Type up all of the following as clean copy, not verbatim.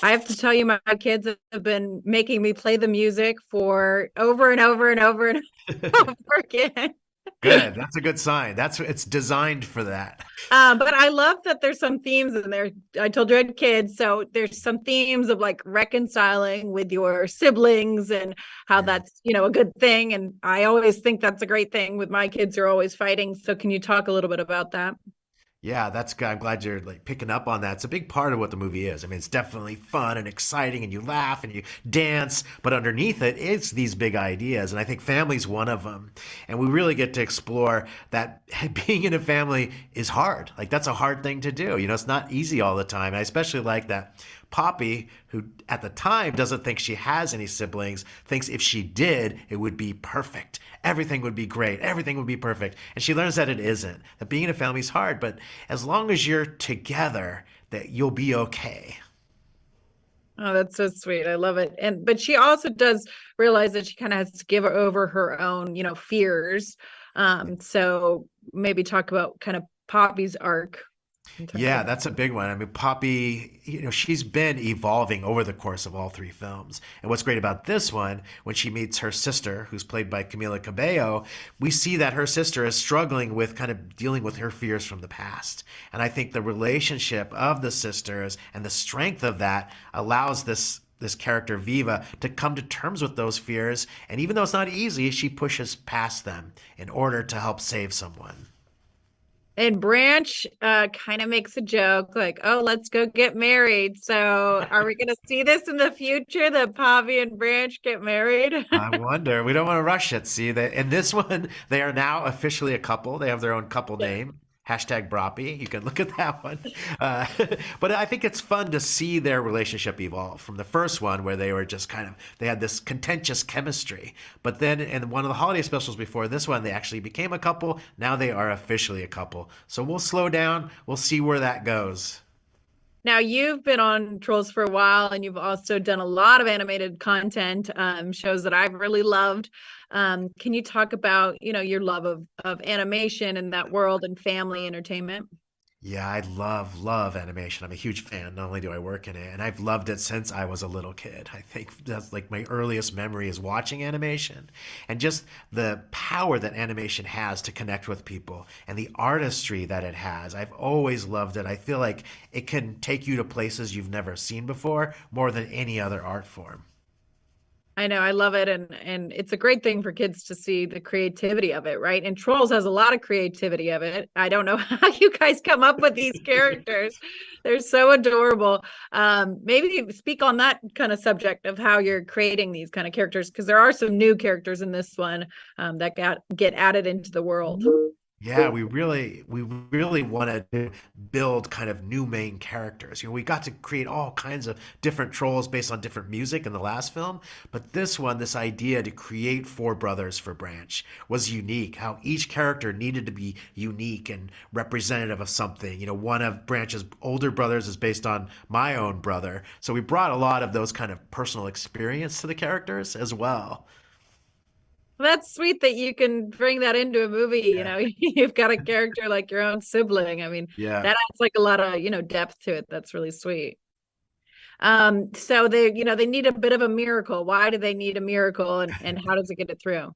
I have to tell you, my kids have been making me play the music for over and over and over and over again. Good. That's a good sign. It's designed for that. But I love that there's some themes in there. I told you I had kids, so there's some themes of like reconciling with your siblings and how Yeah. that's, a good thing. And I always think that's a great thing with my kids who are always fighting. So can you talk a little bit about that? Yeah, that's good. I'm glad you're like picking up on that. It's a big part of what the movie is. I mean, it's definitely fun and exciting and you laugh and you dance, but underneath it, it's these big ideas. And I think family's one of them. And we really get to explore that being in a family is hard. Like that's a hard thing to do. It's not easy all the time. And I especially like that Poppy, who at the time doesn't think she has any siblings, thinks if she did, it would be perfect. Everything would be great. Everything would be perfect. And she learns that it isn't. That being in a family is hard, but as long as you're together, that you'll be okay. Oh, that's so sweet. I love it. But she also does realize that she kind of has to give over her own, fears. So maybe talk about kind of Poppy's arc in terms Yeah, of that's a big one. I mean, Poppy, she's been evolving over the course of all three films. And what's great about this one, when she meets her sister, who's played by Camila Cabello, we see that her sister is struggling with kind of dealing with her fears from the past. And I think the relationship of the sisters and the strength of that allows this character Viva to come to terms with those fears. And even though it's not easy, she pushes past them in order to help save someone. and Branch kind of makes a joke like, "Oh, let's go get married." So, are we going to see this in the future that Poppy and Branch get married? I wonder. We don't want to rush it. See, in this one, they are now officially a couple. They have their own couple Yeah. name. Hashtag Broppy. You can look at that one. Uh, but I think it's fun to see their relationship evolve from the first one, where they were just they had this contentious chemistry. But then in one of the holiday specials before this one, they actually became a couple. Now they are officially a couple. So we'll slow down. We'll see where that goes. Now, you've been on Trolls for a while, and you've also done a lot of animated content, shows that I've really loved. Can you talk about, your love of animation and that world and family entertainment? Yeah, I love animation. I'm a huge fan. Not only do I work in it, and I've loved it since I was a little kid. I think that's like my earliest memory is watching animation and just the power that animation has to connect with people and the artistry that it has. I've always loved it. I feel like it can take you to places you've never seen before more than any other art form. I know, I love it, and it's a great thing for kids to see the creativity of it, right? And Trolls has a lot of creativity of it. I don't know how you guys come up with these characters. They're so adorable. Maybe speak on that kind of subject of how you're creating these kind of characters, because there are some new characters in this one that get added into the world. Yeah, we really wanted to build kind of new main characters. We got to create all kinds of different trolls based on different music in the last film, but this one, this idea to create four brothers for Branch was unique. How each character needed to be unique and representative of something. One of Branch's older brothers is based on my own brother, so we brought a lot of those kind of personal experience to the characters as well. That's sweet that you can bring that into a movie. Yeah. You've got a character like your own sibling. I mean, Yeah. that adds like a lot of, depth to it. That's really sweet. So they need a bit of a miracle. Why do they need a miracle, and how does it get it through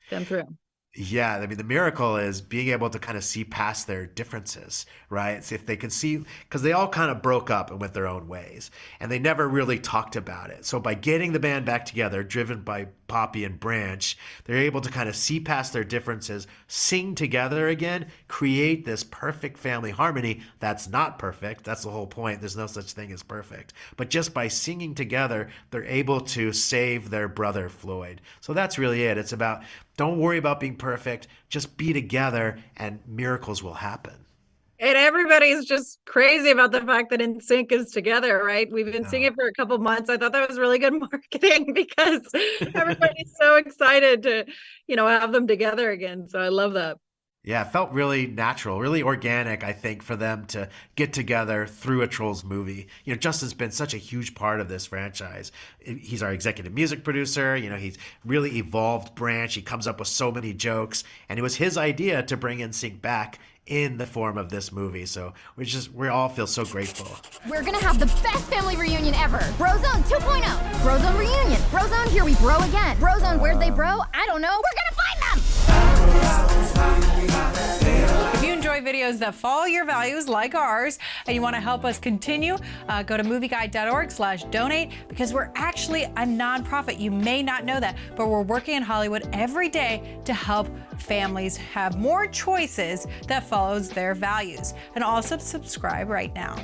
them through? Yeah, I mean, the miracle is being able to kind of see past their differences, right? So if they can see, because they all kind of broke up and went their own ways, and they never really talked about it. So by getting the band back together, driven by Poppy and Branch, they're able to kind of see past their differences, sing together again, create this perfect family harmony that's not perfect. That's the whole point. There's no such thing as perfect. But just by singing together, they're able to save their brother Floyd. So that's really it. It's about don't worry about being perfect. Just be together and miracles will happen. And everybody's just crazy about the fact that NSYNC is together, right? We've been seeing Oh. it for a couple months. I thought that was really good marketing because everybody's so excited to, have them together again. So I love that. Yeah, it felt really natural, really organic, I think, for them to get together through a Trolls movie. Justin's been such a huge part of this franchise. He's our executive music producer. He's really evolved Branch. He comes up with so many jokes. And it was his idea to bring NSYNC back in the form of this movie. So we all feel so grateful. We're gonna have the best family reunion ever. Brozone 2.0. Brozone reunion. Brozone, here we bro again. Brozone, where'd they bro? I don't know. We're gonna find them. If you enjoy videos that follow your values like ours and you want to help us continue, go to movieguide.org/donate, because we're actually a nonprofit. You may not know that, but we're working in Hollywood every day to help families have more choices that follows their values. And also subscribe right now.